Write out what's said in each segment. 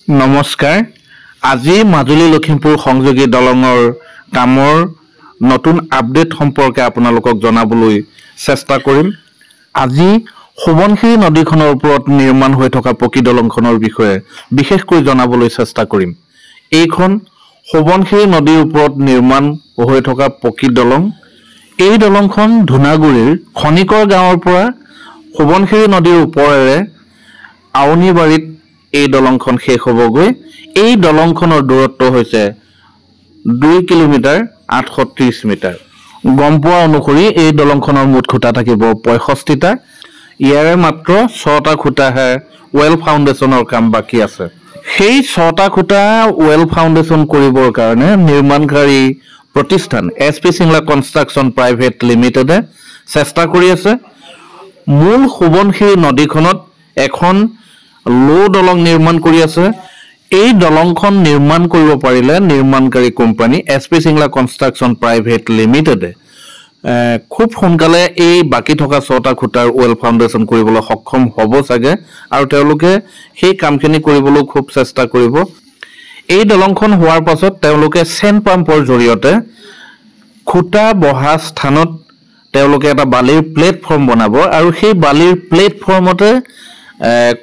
নমস্কাৰ আজি মাজুলী লখিমপুৰ সংযোগী দলঙৰ কামৰ নতুন আপডেট সম্পৰ্কে আপোনালোকক জনাবলৈ চেষ্টা কৰিম। আজি সোৱণশিৰি নদীখনৰ ওপৰত নিৰ্মাণ হৈ থকা পকী দলংখনৰ বিষয়ে বিশেষকৈ জনাবলৈ চেষ্টা কৰিম। এইখন সোৱণশিৰি নদীৰ ওপৰত নিৰ্মাণ হৈ থকা পকী দলং। এই দলংখন ধুনাগুৰিৰ খনিকৰ গাঁৱৰ পৰা সোৱণশিৰি নদীৰ ওপৰেৰে আউনিবাৰীত এই দলংখন শেষ হ'বগৈ। এই দলংখনৰ দূৰত্ব হৈছে 2 কিলোমিটাৰ 830 মিটাৰ। গম পোৱা অনুসৰি এই দলংখনৰ মুঠ খুঁটা থাকিব 65টা। ইয়াৰে মাত্ৰ 6টা খুঁটাহে ৱেল ফাউণ্ডেশ্যনৰ কাম বাকী আছে। সেই 6টা খুঁটা ৱেল ফাউণ্ডেশ্যন কৰিবৰ কাৰণে নিৰ্মাণকাৰী প্ৰতিষ্ঠান SP Singla Construction Private Limited চেষ্টা কৰি আছে। মূল সোৱণশিৰি নদীখনত এখন লো দলং নিৰ্মাণ কৰি আছে। এই দলংখন নিৰ্মাণ কৰিব পাৰিলে নিৰ্মাণকাৰী company SP Singla Construction Private Limited খুব সোনকালে এই বাকি থকা 6টা খুঁটাৰ ৱেল ফাউণ্ডেশ্যন কৰিবলৈ সক্ষম হ'ব চাগে, আৰু তেওঁলোকে সেই কামখিনি কৰিবলৈ খুব চেষ্টা কৰিব। এই দলংখন হোৱাৰ পাছত তেওঁলোকে চেন পাম্পৰ জৰিয়তে খুঁটা বহা স্থানত তেওঁলোকে এটা বালিৰ প্লেটফৰ্ম বনাব, আৰু সেই বালিৰ প্লেটফৰ্মতে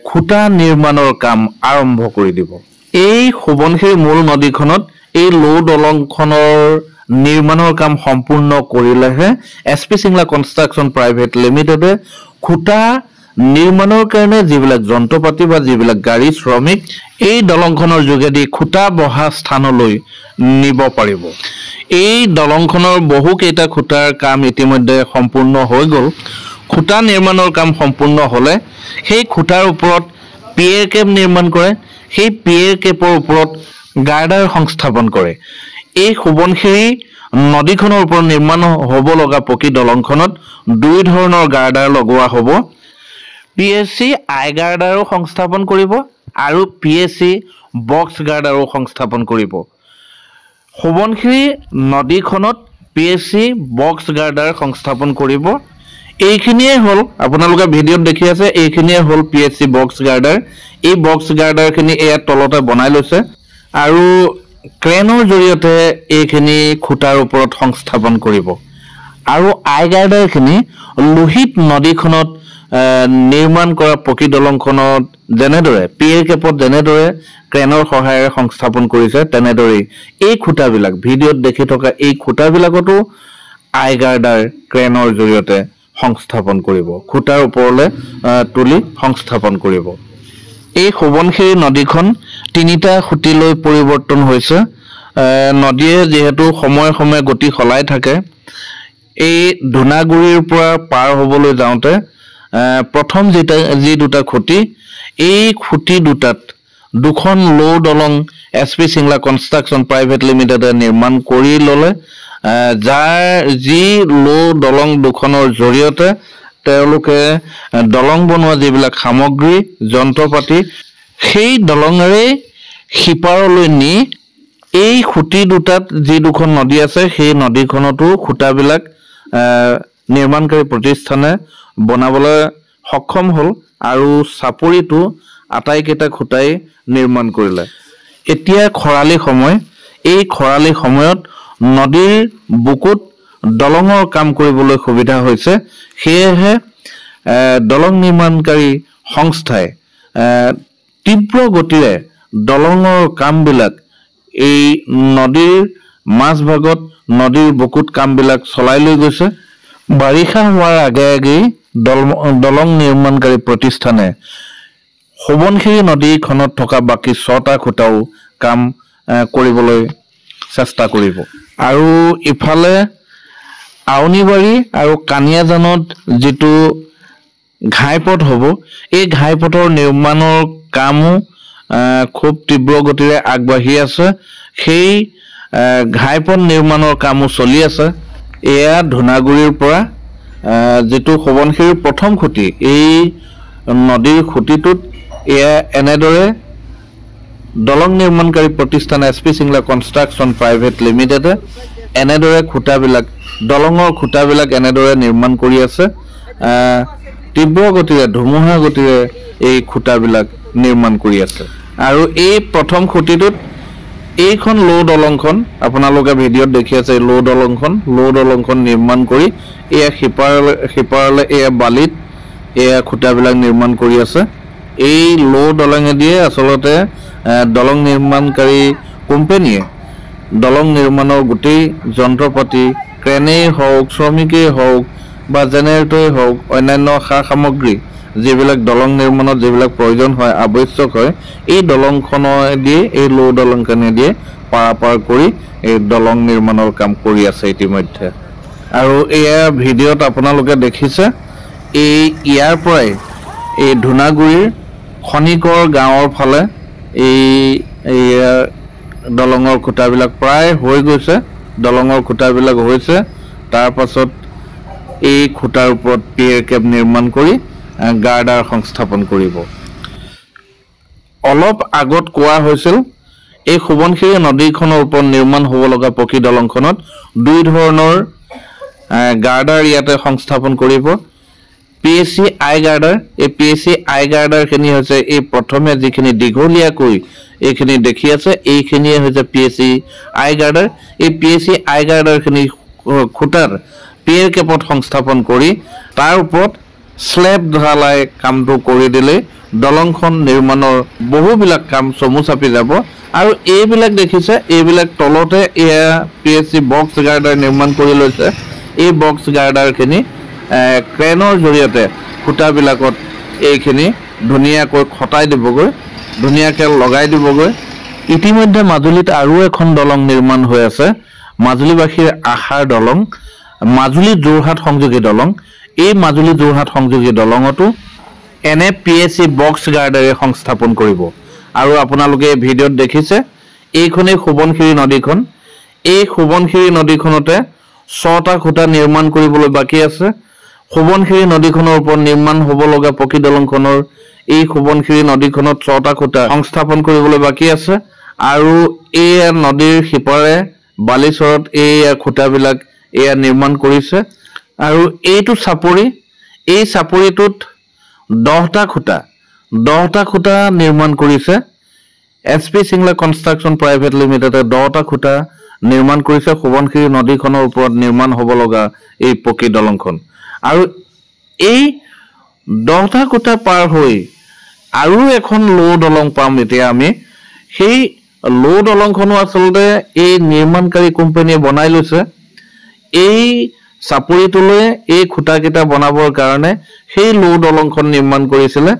খুঁটা নিৰ্মাণৰ কাম আৰম্ভ কৰি দিব। এই সোৱণশিৰি মূল নদীখনত এই লো দলংখনৰ নিৰ্মাণৰ কাম সম্পূৰ্ণ কৰিলেহে SP Singla Construction Private Limited খুঁটা নিৰ্মাণৰ কাৰণে যিবিলাক যন্ত্ৰপাতি বা যিবিলাক গাড়ী শ্ৰমিক এই দলংখনৰ যোগেদি খুঁটা বহা স্থানলৈ নিব পাৰিব। এই দলংখনৰ বহুকেইটা খুঁটাৰ কাম ইতিমধ্যে সম্পূৰ্ণ হৈ গ'ল। খুঁটা নিৰ্মাণৰ কাম সম্পূৰ্ণ হ'লে সেই খুঁটাৰ ওপৰত পিয়েৰ কেপ নিৰ্মাণ কৰে। সেই পিয়েৰ কেপৰ ওপৰত গাৰ্ডাৰ সংস্থাপন কৰে। এই সোৱণশিৰি নদীখনৰ ওপৰত নিৰ্মাণ হ'ব লগা পকী দলংখনত 2 ধৰণৰ গাৰ্ডাৰ লগোৱা হ'ব। PSC আই গাৰ্ডাৰো সংস্থাপন কৰিব আৰু PSC বক্স গাৰ্ডাৰো সংস্থাপন কৰিব। সোৱণশিৰি নদীখনত PSC বক্স গাৰ্ডাৰ সংস্থাপন কৰিব। এইখিনিয়ে হ'ল আপোনালোকে ভিডিঅ'ত দেখি আছে, এইখিনিয়ে হ'ল PSC বক্স গাৰ্ডাৰ। এই বক্স গাৰ্ডাৰখিনি এয়া তলতে বনাই লৈছে আৰু ক্ৰেনৰ জৰিয়তে এইখিনি খুঁটাৰ ওপৰত সংস্থাপন কৰিব। আৰু আই গাৰ্ডাৰখিনি লোহিত নদীখনত নিৰ্মাণ কৰা পকী দলংখনত যেনেদৰে পিয়েৰ কেপত যেনেদৰে ক্ৰেনৰ সহায়েৰে সংস্থাপন কৰিছে তেনেদৰেই এই খুঁটাবিলাক ভিডিঅ'ত দেখি থকা এই খুঁটাবিলাকতো আই গাৰ্ডাৰ ক্ৰেনৰ জৰিয়তে সংস্থাপন কৰিব, খুঁটাৰ ওপৰলৈ তুলি সংস্থাপন কৰিব। এই সোৱণশিৰি নদীখন 3টা খুঁটিলৈ পৰিৱৰ্তন হৈছে। নদীয়ে যিহেতু সময়ে সময়ে গতি সলাই থাকে, এই ধুনাগুৰিৰ পৰা পাৰ হ'বলৈ যাওঁতে প্ৰথম যি দুটা খুঁটি, এই খুঁটি দুটাত 2খন লো দলং SP Singla Construction Private Limited নিৰ্মাণ কৰি ল'লে। যি লো দলং 2খনৰ জৰিয়তে তেওঁলোকে দলং বনোৱা যিবিলাক সামগ্ৰী যন্ত্ৰপাতি সেই দলঙেৰে সিপাৰলৈ নি এই খুঁটি দুটাত যি 2খন নদী আছে সেই নদীখনতো খুঁটাবিলাক নিৰ্মাণকাৰী প্ৰতিষ্ঠানে বনাবলৈ সক্ষম হ'ল, আৰু চাপৰিটো আটাইকেইটা খুঁটাই নিৰ্মাণ কৰিলে। এতিয়া খৰালি সময়, এই খৰালি সময়ত নদীৰ বুকুত দলঙৰ কাম কৰিবলৈ সুবিধা হৈছে। সেয়েহে দলং নিৰ্মাণকাৰী সংস্থাই তীব্ৰ গতিৰে দলঙৰ কামবিলাক এই নদীৰ মাজভাগত নদীৰ বুকুত কামবিলাক চলাই লৈ গৈছে। বাৰিষা হোৱাৰ আগে আগেই দলং নিৰ্মাণকাৰী প্ৰতিষ্ঠানে সোৱণশিৰি নদীখনত থকা বাকী 6টা খুঁটাও কাম কৰিবলৈ চেষ্টা কৰিব। আৰু ইফালে আউনিবাৰী আৰু কানিয়াজানত যিটো ঘাইপথ হ'ব, এই ঘাইপথৰ নিৰ্মাণৰ কামো খুব তীব্ৰ গতিৰে আগবাঢ়ি আছে। সেই ঘাইপথ নিৰ্মাণৰ কামো চলি আছে। এয়া ধুনাগুৰিৰ পৰা যিটো সোৱণশিৰিৰ প্ৰথম খুঁটি, এই নদীৰ খুঁটিটোত এয়া এনেদৰে দলং নিৰ্মাণকাৰী প্ৰতিষ্ঠান SP Singla Construction Private Limited এনেদৰে খুঁটাবিলাক দলঙৰ খুঁটাবিলাক এনেদৰে নিৰ্মাণ কৰি আছে। তীব্ৰ গতিৰে ধুমুহা গতিৰে এই খুঁটাবিলাক নিৰ্মাণ কৰি আছে। আৰু এই প্ৰথম খুঁটিটোত এইখন লো দলংখন আপোনালোকে ভিডিঅ'ত দেখি আছে লো দলংখন নিৰ্মাণ কৰি এয়া সিপাৰলে এয়া বালিত এয়া খুঁটাবিলাক নিৰ্মাণ কৰি আছে এই লো দলঙেদিয়ে আচলতে দলং নিৰ্মাণকাৰী কোম্পানীয়ে দলং নিৰ্মাণৰ গোটেই যন্ত্ৰপাতি ক্ৰেনেই হওক শ্ৰমিকেই হওক বা জেনেৰেটৰেই হওক অন্যান্য সা সামগ্ৰী যিবিলাক দলং নিৰ্মাণত যিবিলাক প্ৰয়োজন হয় আৱশ্যক হয় এই দলংখনেদি এই লো দলংখনেদি পাৰাপাৰ কৰি এই দলং নিৰ্মাণৰ কাম কৰি আছে ইতিমধ্যে আৰু এয়া ভিডিঅ'ত আপোনালোকে দেখিছে এই ইয়াৰ পৰাই এই ধুনাগুৰিৰ খনিকৰ গাঁৱৰ ফালে এই দলঙৰ খুঁটাবিলাক প্ৰায় হৈ গৈছে দলঙৰ খুঁটাবিলাক হৈছে তাৰ পাছত এই খুঁটাৰ ওপৰত পিয়েৰ কেপ নিৰ্মাণ কৰি গাৰ্ডাৰ সংস্থাপন কৰিব অলপ আগত কোৱা হৈছিল এই সোৱণশিৰি নদীখনৰ ওপৰত নিৰ্মাণ হ'ব লগা পকী দলংখনত দুই ধৰণৰ গাৰ্ডাৰ ইয়াতে সংস্থাপন কৰিব পিএসসি আই গাৰ্ডাৰ এই পিএসসি আই গাৰ্ডাৰখিনি হৈছে এই প্ৰথমে যিখিনি দীঘলীয়াকৈ এইখিনি দেখি আছে এইখিনিয়ে হৈছে পিএসসি আই গাৰ্ডাৰ এই পিএসসি আই গাৰ্ডাৰখিনি খুঁটাৰ পিয়েৰ কেপত সংস্থাপন কৰি তাৰ ওপৰত স্লেব ঢালাই কামটো কৰি দিলে দলংখন নিৰ্মাণৰ বহুবিলাক কাম চমু চাপি যাব আৰু এইবিলাক দেখিছে এইবিলাক তলতে এয়া পিএসসি বক্স গাৰ্ডাৰ নিৰ্মাণ কৰি লৈছে এই বক্স গাৰ্ডাৰখিনি ক্ৰেনৰ জৰিয়তে খুঁটাবিলাকত এইখিনি ধুনীয়াকৈ খটাই দিবগৈ ধুনীয়াকৈ লগাই দিবগৈ ইতিমধ্যে মাজুলীত আৰু এখন দলং নিৰ্মাণ হৈ আছে মাজুলীবাসীৰ আশাৰ দলং মাজুলী যোৰহাট সংযোগী দলং এই মাজুলী যোৰহাট সংযোগী দলঙতো এনে পিএসসি বক্স গাৰ্ডাৰে সংস্থাপন কৰিব আৰু আপোনালোকে ভিডিঅ'ত দেখিছে এইখনেই সোৱণশিৰি নদীখন এই সোৱণশিৰি নদীখনতে 6টা খুঁটা নিৰ্মাণ কৰিবলৈ বাকী আছে সোৱণশিৰি নদীখনৰ ওপৰত নিৰ্মাণ হ'ব লগা পকী দলংখনৰ এই সোৱণশিৰি নদীখনত 6টা খুঁটা সংস্থাপন কৰিবলৈ বাকী আছে আৰু এই নদীৰ সিপাৰে বালিচৰত এই খুঁটাবিলাক এয়া নিৰ্মাণ কৰিছে আৰু এইটো চাপৰি এই চাপৰিটোত 10টা খুঁটা নিৰ্মাণ কৰিছে এছপি সিংলা কনষ্ট্ৰাকশ্যন প্ৰাইভেট লিমিটেডে 10টা খুঁটা নিৰ্মাণ কৰিছে সোৱণশিৰি নদীখনৰ ওপৰত নিৰ্মাণ হ'ব লগা এই পকী দলংখন আৰু এই 10টা খুঁটা পাৰ হৈ আৰু এখন লো দলং পাম এতিয়া আমি সেই লো দলংখনো আচলতে এই নিৰ্মাণকাৰী কোম্পানীয়ে বনাই লৈছে এই চাপৰিটোলৈ এই খুঁটাকেইটা বনাবৰ কাৰণে সেই লো দলংখন নিৰ্মাণ কৰিছিলে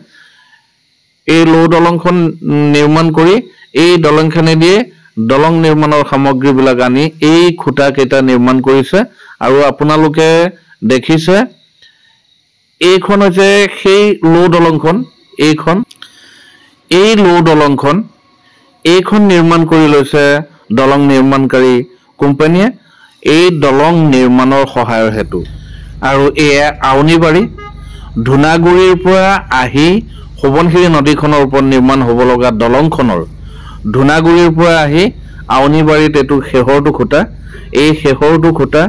এই লো দলংখন নিৰ্মাণ কৰি এই দলংখনেদিয়ে দলং নিৰ্মাণৰ সামগ্ৰীবিলাক আনি এই খুঁটাকেইটা নিৰ্মাণ কৰিছে আৰু আপোনালোকে দেখিছে এইখন হৈছে সেই লো দলংখন এই লো দলংখন এইখন নিৰ্মাণ কৰি লৈছে দলং নিৰ্মাণকাৰী কোম্পানীয়ে এই দলং নিৰ্মাণৰ সহায়ৰ হেতু আৰু এয়া আউনিবাৰী ধুনাগুৰিৰ পৰা আহি সোৱণশিৰি নদীখনৰ ওপৰত নিৰ্মাণ হ'ব লগা দলংখনৰ ধুনাগুৰিৰ পৰা আহি আউনিবাৰীত এইটো শেহৰটো খুঁটা এই শেহৰটো খুঁটা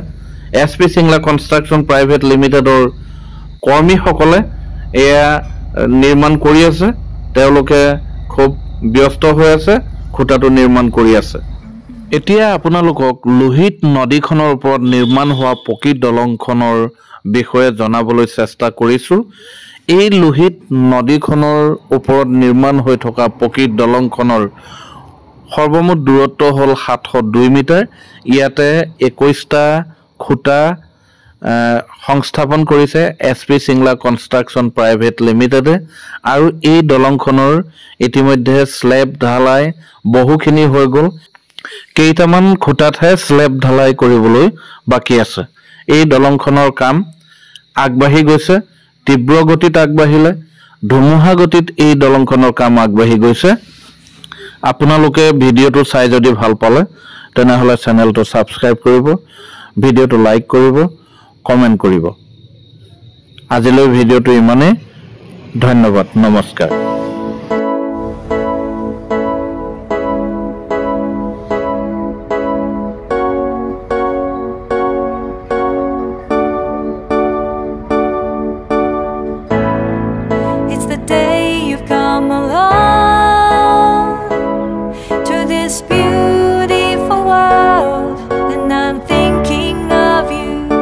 এছপি সিংলা কনষ্ট্ৰাকশ্যন প্ৰাইভেট লিমিটেডৰ কৰ্মীসকলে এয়া নিৰ্মাণ কৰি আছে তেওঁলোকে খুব ব্যস্ত হৈ আছে খুঁটাটো নিৰ্মাণ কৰি আছে এতিয়া আপোনালোকক লোহিত নদীখনৰ ওপৰত নিৰ্মাণ হোৱা পকী দলংখনৰ বিষয়ে জনাবলৈ চেষ্টা কৰিছোঁ এই লোহিত নদীখনৰ ওপৰত নিৰ্মাণ হৈ থকা পকী দলংখনৰ সৰ্বমুঠ দূৰত্ব হ'ল 702 মিটাৰ ইয়াতে 21টা খুঁটা সংস্থাপন কৰিছে এছপি সিংলা কনষ্ট্ৰাকশ্যন প্ৰাইভেট লিমিটেডে আৰু এই দলংখনৰ ইতিমধ্যে স্লেব ঢালাই বহুখিনি হৈ গ'ল কেইটামান খুঁটাতহে স্লেব ঢালাই কৰিবলৈ বাকী আছে এই দলংখনৰ কাম আগবাঢ়ি গৈছে তীব্ৰ গতিত আগবাঢ়িলে ধুমুহা গতিত এই দলংখনৰ কাম আগবাঢ়ি গৈছে আপোনালোকে ভিডিঅ'টো চাই যদি ভাল পালে তেনেহ'লে চেনেলটো ছাবস্ক্ৰাইব কৰিব ভিডিঅ'টো লাইক কৰিব কমেণ্ট কৰিব আজিলৈ ভিডিঅ'টো ইমানেই ধন্যবাদ নমস্কাৰ It's the day you've come along. this beautiful world, and I'm thinking